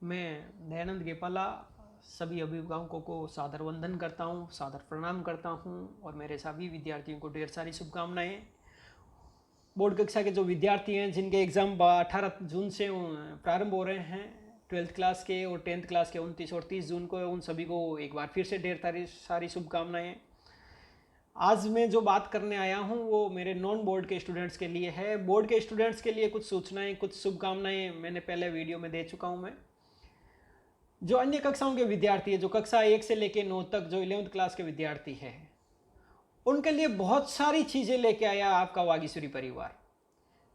मैं दयानंद गेपाला सभी अभिभावकों को सादर वंदन करता हूँ, सादर प्रणाम करता हूँ और मेरे सभी विद्यार्थियों को ढेर सारी शुभकामनाएं। बोर्ड कक्षा के जो विद्यार्थी हैं जिनके एग्ज़ाम 18 जून से प्रारंभ हो रहे हैं, 12th क्लास के और 10th क्लास के 29 और 30 जून को, उन सभी को एक बार फिर से ढेर सारी शुभकामनाएं। आज मैं जो बात करने आया हूँ वो मेरे नॉन बोर्ड के स्टूडेंट्स के लिए है। बोर्ड के स्टूडेंट्स के लिए कुछ सूचनाएं, कुछ शुभकामनाएं मैंने पहले वीडियो में दे चुका हूँ। मैं जो अन्य कक्षाओं के विद्यार्थी है, जो कक्षा 1 से लेकर 9 तक, जो 11th क्लास के विद्यार्थी है, उनके लिए बहुत सारी चीज़ें लेके आया आपका वागीश्वरी परिवार।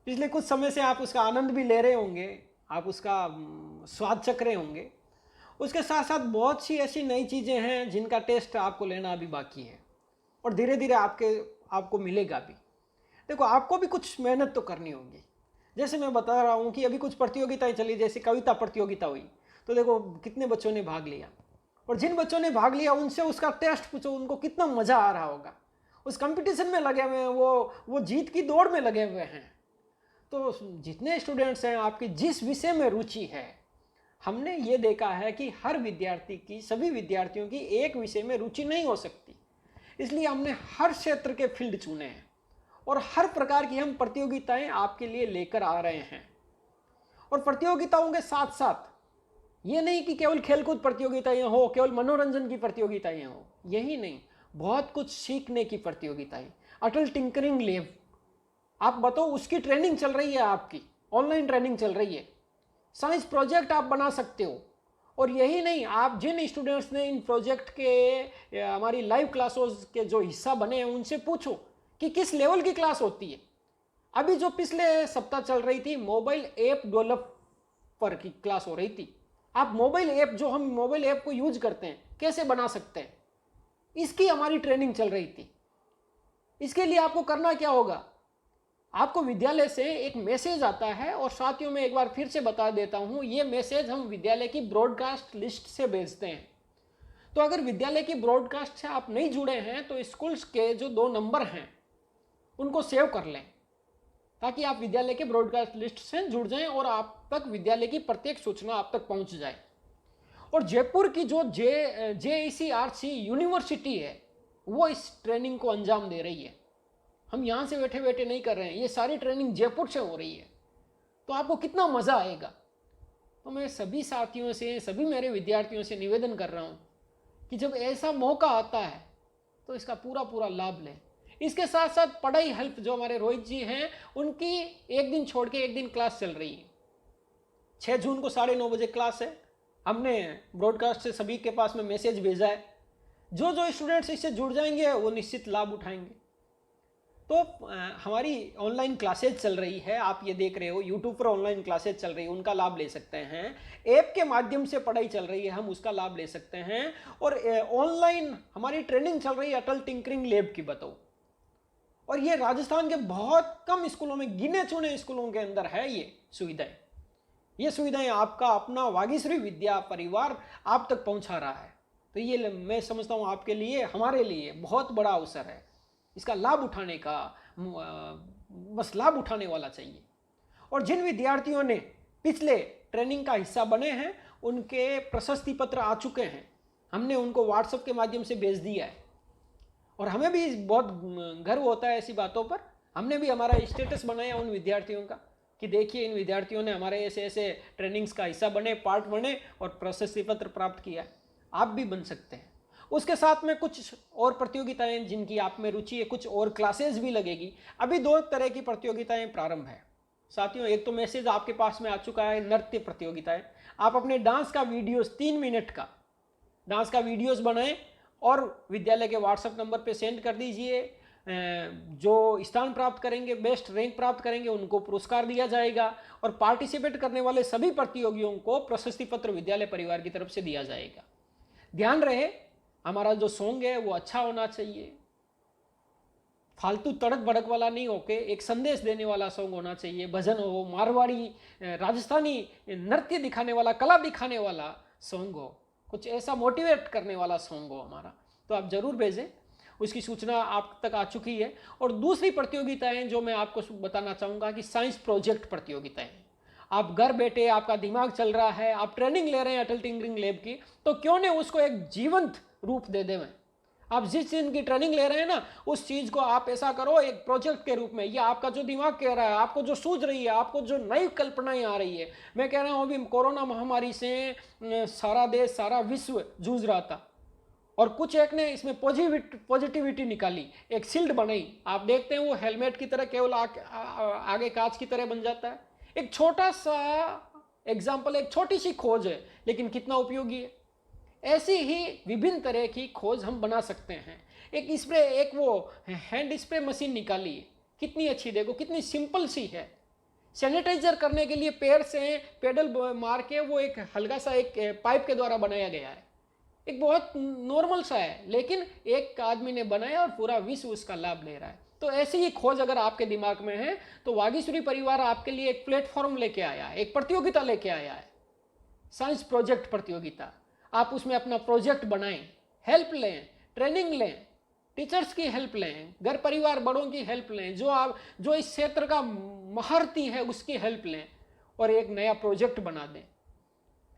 पिछले कुछ समय से आप उसका आनंद भी ले रहे होंगे, आप उसका स्वाद चख रहे होंगे। उसके साथ साथ बहुत सी ऐसी नई चीज़ें हैं जिनका टेस्ट आपको लेना अभी बाकी है और धीरे धीरे आपको मिलेगा भी। देखो, आपको भी कुछ मेहनत तो करनी होगी। जैसे मैं बता रहा हूँ कि अभी कुछ प्रतियोगिताएं चली, जैसे कविता प्रतियोगिता हुई, तो देखो कितने बच्चों ने भाग लिया, और जिन बच्चों ने भाग लिया उनसे उसका टेस्ट पूछो, उनको कितना मज़ा आ रहा होगा। उस कंपटीशन में लगे हुए हैं, वो जीत की दौड़ में लगे हुए हैं। तो जितने स्टूडेंट्स हैं, आपकी जिस विषय में रुचि है, हमने ये देखा है कि हर विद्यार्थी की, सभी विद्यार्थियों की एक विषय में रुचि नहीं हो सकती। इसलिए हमने हर क्षेत्र के फील्ड चुने हैं और हर प्रकार की हम प्रतियोगिताएं आपके लिए लेकर आ रहे हैं। और प्रतियोगिताओं के साथ साथ ये नहीं कि केवल खेलकूद प्रतियोगिताएं हो, केवल मनोरंजन की प्रतियोगिताएं हो, यही नहीं, बहुत कुछ सीखने की प्रतियोगिताएं। अटल टिंकरिंग लैब, आप बताओ, उसकी ट्रेनिंग चल रही है, आपकी ऑनलाइन ट्रेनिंग चल रही है। साइंस प्रोजेक्ट आप बना सकते हो। और यही नहीं, आप जिन स्टूडेंट्स ने इन प्रोजेक्ट के हमारी लाइव क्लासेस के जो हिस्सा बने हैं, उनसे पूछो कि किस लेवल की क्लास होती है। अभी जो पिछले सप्ताह चल रही थी, मोबाइल ऐप डेवलपर की क्लास हो रही थी। आप मोबाइल ऐप, जो हम मोबाइल ऐप को यूज करते हैं, कैसे बना सकते हैं, इसकी हमारी ट्रेनिंग चल रही थी। इसके लिए आपको करना क्या होगा, आपको विद्यालय से एक मैसेज आता है, और साथियों में एक बार फिर से बता देता हूं, ये मैसेज हम विद्यालय की ब्रॉडकास्ट लिस्ट से भेजते हैं। तो अगर विद्यालय की ब्रॉडकास्ट से आप नहीं जुड़े हैं तो स्कूल्स के जो 2 नंबर हैं उनको सेव कर लें, ताकि आप विद्यालय के ब्रॉडकास्ट लिस्ट से जुड़ जाएं और आप तक विद्यालय की प्रत्येक सूचना आप तक पहुंच जाए। और जयपुर की जो JECRC यूनिवर्सिटी है, वो इस ट्रेनिंग को अंजाम दे रही है। हम यहाँ से बैठे बैठे नहीं कर रहे हैं, ये सारी ट्रेनिंग जयपुर से हो रही है। तो आपको कितना मज़ा आएगा। तो मैं सभी साथियों से, सभी मेरे विद्यार्थियों से निवेदन कर रहा हूँ कि जब ऐसा मौका आता है तो इसका पूरा पूरा लाभ लें। इसके साथ साथ पढ़ाई हेल्प, जो हमारे रोहित जी हैं, उनकी एक दिन छोड़ के एक दिन क्लास चल रही है। 6 जून को 9:30 बजे क्लास है। हमने ब्रॉडकास्ट से सभी के पास में मैसेज भेजा है। जो जो स्टूडेंट्स इससे जुड़ जाएंगे वो निश्चित लाभ उठाएंगे। तो हमारी ऑनलाइन क्लासेज चल रही है, आप ये देख रहे हो, यूट्यूब पर ऑनलाइन क्लासेज चल रही है, उनका लाभ ले सकते हैं। ऐप के माध्यम से पढ़ाई चल रही है, हम उसका लाभ ले सकते हैं। और ऑनलाइन हमारी ट्रेनिंग चल रही है अटल टिंकरिंग लैब की, बताओ। और ये राजस्थान के बहुत कम स्कूलों में, गिने चुने स्कूलों के अंदर है ये सुविधाएं। ये सुविधाएं आपका अपना वागीश्वरी विद्या परिवार आप तक पहुंचा रहा है। तो ये मैं समझता हूं आपके लिए, हमारे लिए बहुत बड़ा अवसर है। इसका लाभ उठाने का, बस लाभ उठाने वाला चाहिए। और जिन विद्यार्थियों ने पिछले ट्रेनिंग का हिस्सा बने हैं, उनके प्रशस्ति पत्र आ चुके हैं, हमने उनको व्हाट्सएप के माध्यम से भेज दिया है। और हमें भी बहुत गर्व होता है ऐसी बातों पर। हमने भी हमारा स्टेटस बनाया उन विद्यार्थियों का कि देखिए, इन विद्यार्थियों ने हमारे ऐसे ऐसे ट्रेनिंग्स का हिस्सा बने, पार्ट बने और प्रशस्ति पत्र प्राप्त किया। आप भी बन सकते हैं। उसके साथ में कुछ और प्रतियोगिताएं जिनकी आप में रुचि है, कुछ और क्लासेस भी लगेगी। अभी 2 तरह की प्रतियोगिताएं प्रारंभ है साथियों। एक तो मैसेज आपके पास में आ चुका है, नृत्य प्रतियोगिताएं। आप अपने डांस का वीडियोस, 3 मिनट का डांस का वीडियोस बनाएं और विद्यालय के व्हाट्सएप नंबर पे सेंड कर दीजिए। जो स्थान प्राप्त करेंगे, बेस्ट रैंक प्राप्त करेंगे, उनको पुरस्कार दिया जाएगा। और पार्टिसिपेट करने वाले सभी प्रतियोगियों को प्रशस्ति पत्र विद्यालय परिवार की तरफ से दिया जाएगा। ध्यान रहे, हमारा जो सॉन्ग है वो अच्छा होना चाहिए, फालतू तड़क भड़क वाला नहीं होके एक संदेश देने वाला सॉन्ग होना चाहिए। भजन हो, मारवाड़ी, राजस्थानी नृत्य दिखाने वाला, कला दिखाने वाला सॉन्ग हो, कुछ ऐसा मोटिवेट करने वाला सॉन्ग हो हमारा। तो आप जरूर भेजें, उसकी सूचना आप तक आ चुकी है। और दूसरी प्रतियोगिताएं जो मैं आपको बताना चाहूँगा कि साइंस प्रोजेक्ट प्रतियोगिताएं। आप घर बैठे आपका दिमाग चल रहा है, आप ट्रेनिंग ले रहे हैं अटल टिंकरिंग लैब की, तो क्यों नहीं उसको एक जीवंत रूप दे दें। आप जिस चीज़ की ट्रेनिंग ले रहे हैं ना, उस चीज़ को आप ऐसा करो एक प्रोजेक्ट के रूप में। ये आपका जो दिमाग कह रहा है, आपको जो सूझ रही है, आपको जो नई कल्पनाएं आ रही है। मैं कह रहा हूँ अभी कोरोना महामारी से सारा देश, सारा विश्व जूझ रहा था, और कुछ एक ने इसमें पॉजिटिविटी निकाली, एक शील्ड बनाई। आप देखते हैं वो हेलमेट की तरह केवल आगे कांच की तरह बन जाता है। एक छोटा सा एग्जाम्पल, एक छोटी सी खोज है, लेकिन कितना उपयोगी है। ऐसी ही विभिन्न तरह की खोज हम बना सकते हैं। एक स्प्रे, एक वो हैंड स्प्रे मशीन निकाली, कितनी अच्छी, देखो कितनी सिंपल सी है। सैनिटाइजर करने के लिए पैर से पेडल मार के वो एक हल्का सा एक पाइप के द्वारा बनाया गया है। एक बहुत नॉर्मल सा है, लेकिन एक आदमी ने बनाया और पूरा विश्व उसका लाभ ले रहा है। तो ऐसी ही खोज अगर आपके दिमाग में है, तो वागीश्वरी परिवार आपके लिए एक प्लेटफॉर्म लेके आया है, एक प्रतियोगिता लेके आया है, साइंस प्रोजेक्ट प्रतियोगिता। आप उसमें अपना प्रोजेक्ट बनाएं, हेल्प लें, ट्रेनिंग लें, टीचर्स की हेल्प लें, घर परिवार बड़ों की हेल्प लें, जो इस क्षेत्र का महारथी है उसकी हेल्प लें, और एक नया प्रोजेक्ट बना दें।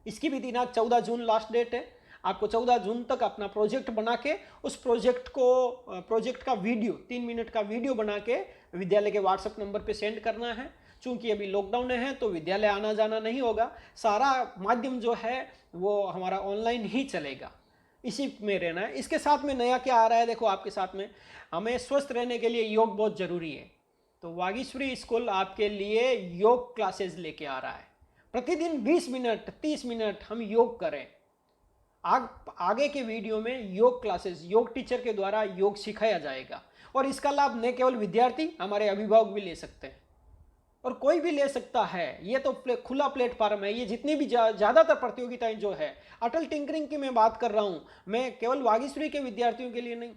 इसकी भी दिनांक 14 जून लास्ट डेट है। आपको 14 जून तक अपना प्रोजेक्ट बना के उस प्रोजेक्ट का वीडियो, 3 मिनट का वीडियो बना के विद्यालय के व्हाट्सएप नंबर पे सेंड करना है। चूंकि अभी लॉकडाउन है तो विद्यालय आना जाना नहीं होगा, सारा माध्यम जो है वो हमारा ऑनलाइन ही चलेगा, इसी में रहना है। इसके साथ में नया क्या आ रहा है, देखो आपके साथ में, हमें स्वस्थ रहने के लिए योग बहुत जरूरी है। तो वागीश्वरी स्कूल आपके लिए योग क्लासेस लेके आ रहा है। प्रतिदिन 20 मिनट 30 मिनट हम योग करें। आगे के वीडियो में योग क्लासेस, योग टीचर के द्वारा योग सिखाया जाएगा, और इसका लाभ न केवल विद्यार्थी, हमारे अभिभावक भी ले सकते हैं, और कोई भी ले सकता है। ये तो खुला प्लेटफॉर्म है। ये जितनी भी ज़्यादातर प्रतियोगिताएं जो है, अटल टिंकरिंग की मैं बात कर रहा हूँ, मैं केवल वागीश्वरी के विद्यार्थियों के लिए नहीं,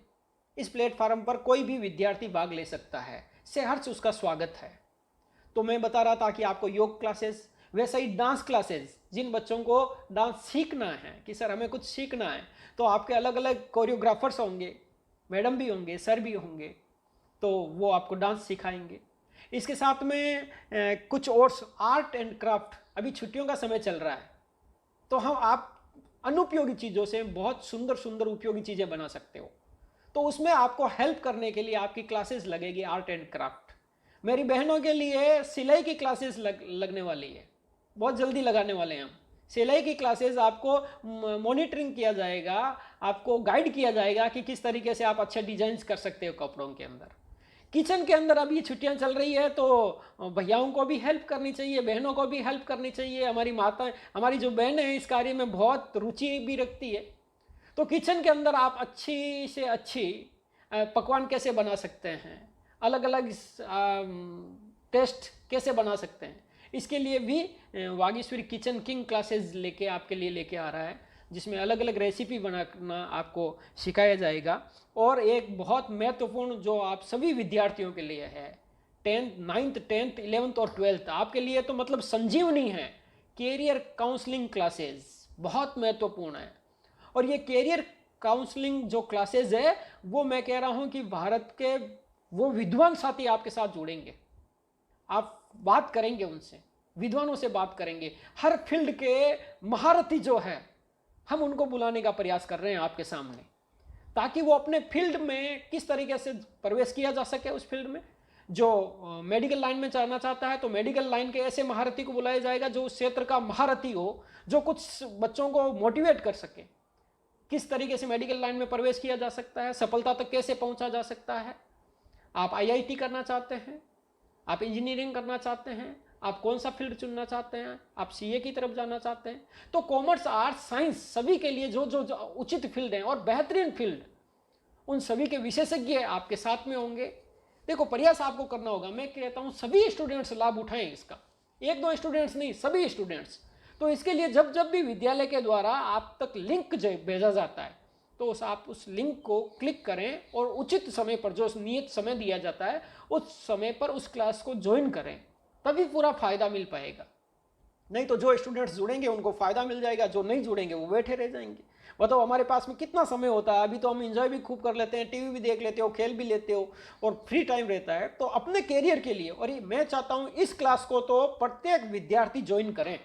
इस प्लेटफॉर्म पर कोई भी विद्यार्थी भाग ले सकता है, सहर्ष उसका स्वागत है। तो मैं बता रहा था कि आपको योग क्लासेस, वैसे ही डांस क्लासेस, जिन बच्चों को डांस सीखना है कि सर हमें कुछ सीखना है, तो आपके अलग अलग कोरियोग्राफर्स होंगे, मैडम भी होंगे, सर भी होंगे, तो वो आपको डांस सिखाएंगे। इसके साथ में कुछ और आर्ट एंड क्राफ्ट, अभी छुट्टियों का समय चल रहा है, तो आप अनुपयोगी चीज़ों से बहुत सुंदर सुंदर उपयोगी चीज़ें बना सकते हो। तो उसमें आपको हेल्प करने के लिए आपकी क्लासेस लगेगी आर्ट एंड क्राफ्ट। मेरी बहनों के लिए सिलाई की क्लासेस लगने वाली है, बहुत जल्दी लगाने वाले हैं हम। सिलाई की क्लासेस आपको मॉनिटरिंग किया जाएगा, आपको गाइड किया जाएगा कि किस तरीके से आप अच्छे डिजाइन कर सकते हो कपड़ों के अंदर। किचन के अंदर अभी छुट्टियां चल रही है, तो भैयाओं को भी हेल्प करनी चाहिए, बहनों को भी हेल्प करनी चाहिए। हमारी जो बहन है इस कार्य में बहुत रुचि भी रखती है। तो किचन के अंदर आप अच्छी से अच्छी पकवान कैसे बना सकते हैं, अलग अलग टेस्ट कैसे बना सकते हैं, इसके लिए भी वागीश्वरी किचन किंग क्लासेस आपके लिए लेके आ रहा है, जिसमें अलग अलग रेसिपी बनाना आपको सिखाया जाएगा। और एक बहुत महत्वपूर्ण जो आप सभी विद्यार्थियों के लिए है, 9th 10th 11th और 12th आपके लिए तो मतलब संजीवनी है, कैरियर काउंसलिंग क्लासेस बहुत महत्वपूर्ण है। और ये कैरियर काउंसलिंग जो क्लासेस है, वो मैं कह रहा हूँ कि भारत के वो विद्वान साथी आपके साथ जुड़ेंगे, आप बात करेंगे उनसे, विद्वानों से बात करेंगे, हर फील्ड के महारथी जो है हम उनको बुलाने का प्रयास कर रहे हैं आपके सामने, ताकि वो अपने फील्ड में किस तरीके से प्रवेश किया जा सके। उस फील्ड में जो मेडिकल लाइन में जाना चाहता है, तो मेडिकल लाइन के ऐसे महारथी को बुलाया जाएगा जो उस क्षेत्र का महारथी हो, जो कुछ बच्चों को मोटिवेट कर सके, किस तरीके से मेडिकल लाइन में प्रवेश किया जा सकता है, सफलता तक कैसे पहुंचा जा सकता है। आप आईआईटी करना चाहते हैं, आप इंजीनियरिंग करना चाहते हैं, आप कौन सा फील्ड चुनना चाहते हैं, आप सीए की तरफ जाना चाहते हैं, तो कॉमर्स आर्ट्स साइंस सभी के लिए जो उचित फील्ड हैं और बेहतरीन फील्ड, उन सभी के विशेषज्ञ आपके साथ में होंगे। देखो प्रयास आपको करना होगा, मैं कहता हूँ सभी स्टूडेंट्स लाभ उठाएं इसका, 1-2 स्टूडेंट्स नहीं, सभी स्टूडेंट्स। तो इसके लिए जब जब भी विद्यालय के द्वारा आप तक लिंक भेजा जाता है, तो आप उस लिंक को क्लिक करें और उचित समय पर, जो नियत समय दिया जाता है उस समय पर उस क्लास को ज्वाइन करें, तभी पूरा फायदा मिल पाएगा। नहीं तो जो स्टूडेंट्स जुड़ेंगे उनको फायदा मिल जाएगा, जो नहीं जुड़ेंगे वो बैठे रह जाएंगे। बताओ हमारे पास में कितना समय होता है। अभी तो हम एंजॉय भी खूब कर लेते हैं, टीवी भी देख लेते हो, खेल भी लेते हो और फ्री टाइम रहता है। तो अपने कैरियर के लिए, और ये मैं चाहता हूँ इस क्लास को तो प्रत्येक विद्यार्थी ज्वाइन करें।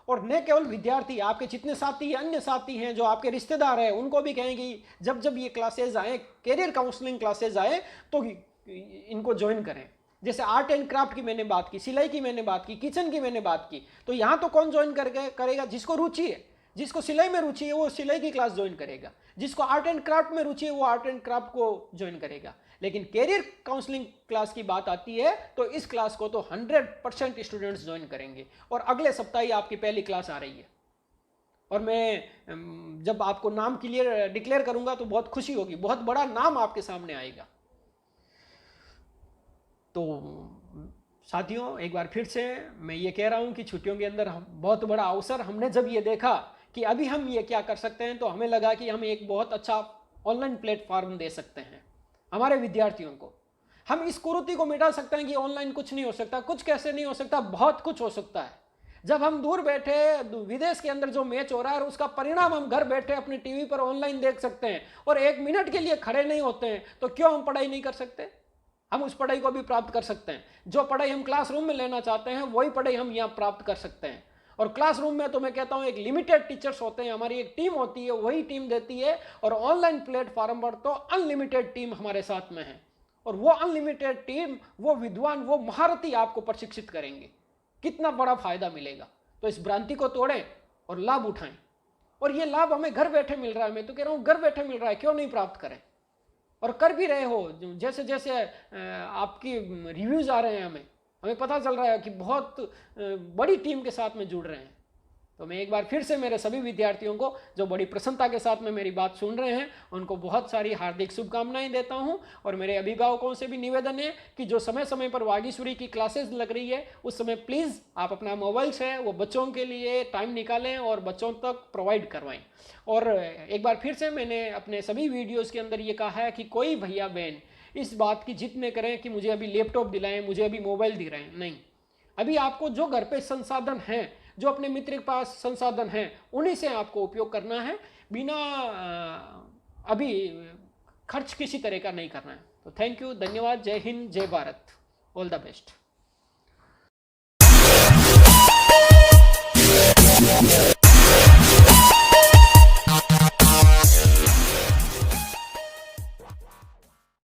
और न केवल विद्यार्थी, आपके जितने साथी अन्य साथी हैं, जो आपके रिश्तेदार हैं, उनको भी कहें कि जब जब ये क्लासेज आए, कैरियर काउंसलिंग क्लासेज आए, तो इनको ज्वाइन करें। जैसे आर्ट एंड क्राफ्ट की मैंने बात की, सिलाई की मैंने बात की, किचन की मैंने बात की, तो यहाँ तो कौन ज्वाइन करेगा? जिसको रुचि है, जिसको सिलाई में रुचि है वो सिलाई की क्लास ज्वाइन करेगा, जिसको आर्ट एंड क्राफ्ट में रुचि है वो आर्ट एंड क्राफ्ट को ज्वाइन करेगा। लेकिन कैरियर काउंसलिंग क्लास की बात आती है तो इस क्लास को तो 100% स्टूडेंट्स ज्वाइन करेंगे। और अगले सप्ताह ही आपकी पहली क्लास आ रही है, और मैं जब आपको नाम डिक्लेयर करूंगा तो बहुत खुशी होगी, बहुत बड़ा नाम आपके सामने आएगा। तो साथियों, एक बार फिर से मैं ये कह रहा हूँ कि छुट्टियों के अंदर बहुत बड़ा अवसर, हमने जब ये देखा कि अभी हम ये क्या कर सकते हैं, तो हमें लगा कि हम एक बहुत अच्छा ऑनलाइन प्लेटफॉर्म दे सकते हैं हमारे विद्यार्थियों को। हम इस कुरीति को मिटा सकते हैं कि ऑनलाइन कुछ नहीं हो सकता। कुछ कैसे नहीं हो सकता? बहुत कुछ हो सकता है। जब हम दूर बैठे विदेश के अंदर जो मैच हो रहा है उसका परिणाम हम घर बैठे अपने टीवी पर ऑनलाइन देख सकते हैं, और 1 मिनट के लिए खड़े नहीं होते हैं, तो क्यों हम पढ़ाई नहीं कर सकते? हम उस पढ़ाई को भी प्राप्त कर सकते हैं। जो पढ़ाई हम क्लासरूम में लेना चाहते हैं वही पढ़ाई हम यहाँ प्राप्त कर सकते हैं। और क्लासरूम में तो मैं कहता हूँ एक लिमिटेड टीचर्स होते हैं, हमारी एक टीम होती है, वही टीम देती है। और ऑनलाइन प्लेटफॉर्म पर तो अनलिमिटेड टीम हमारे साथ में है, और वो अनलिमिटेड टीम, वो विद्वान, वो महारथी आपको प्रशिक्षित करेंगे। कितना बड़ा फायदा मिलेगा। तो इस भ्रांति को तोड़ें और लाभ उठाएं। और ये लाभ हमें घर बैठे मिल रहा है, मैं तो कह रहा हूँ घर बैठे मिल रहा है, क्यों नहीं प्राप्त करें? और कर भी रहे हो। जैसे जैसे आपकी रिव्यूज आ रहे हैं, हमें पता चल रहा है कि बहुत बड़ी टीम के साथ में जुड़ रहे हैं। तो मैं एक बार फिर से मेरे सभी विद्यार्थियों को जो बड़ी प्रसन्नता के साथ में मेरी बात सुन रहे हैं, उनको बहुत सारी हार्दिक शुभकामनाएं देता हूं। और मेरे अभिभावकों से भी निवेदन है कि जो समय समय पर वागीश्वरी की क्लासेस लग रही है उस समय प्लीज़ आप अपना मोबाइल से वो बच्चों के लिए टाइम निकालें और बच्चों तक प्रोवाइड करवाएं। और एक बार फिर से मैंने अपने सभी वीडियोज़ के अंदर ये कहा है कि कोई भैया बहन इस बात की जिद में करें कि मुझे अभी लैपटॉप दिलाएं, मुझे अभी मोबाइल दिलाएं, नहीं। अभी आपको जो घर पे संसाधन हैं, जो अपने मित्र के पास संसाधन हैं, उन्हीं से आपको उपयोग करना है, बिना अभी खर्च किसी तरह का नहीं करना है। तो थैंक यू, धन्यवाद, जय हिंद, जय भारत, ऑल द बेस्ट।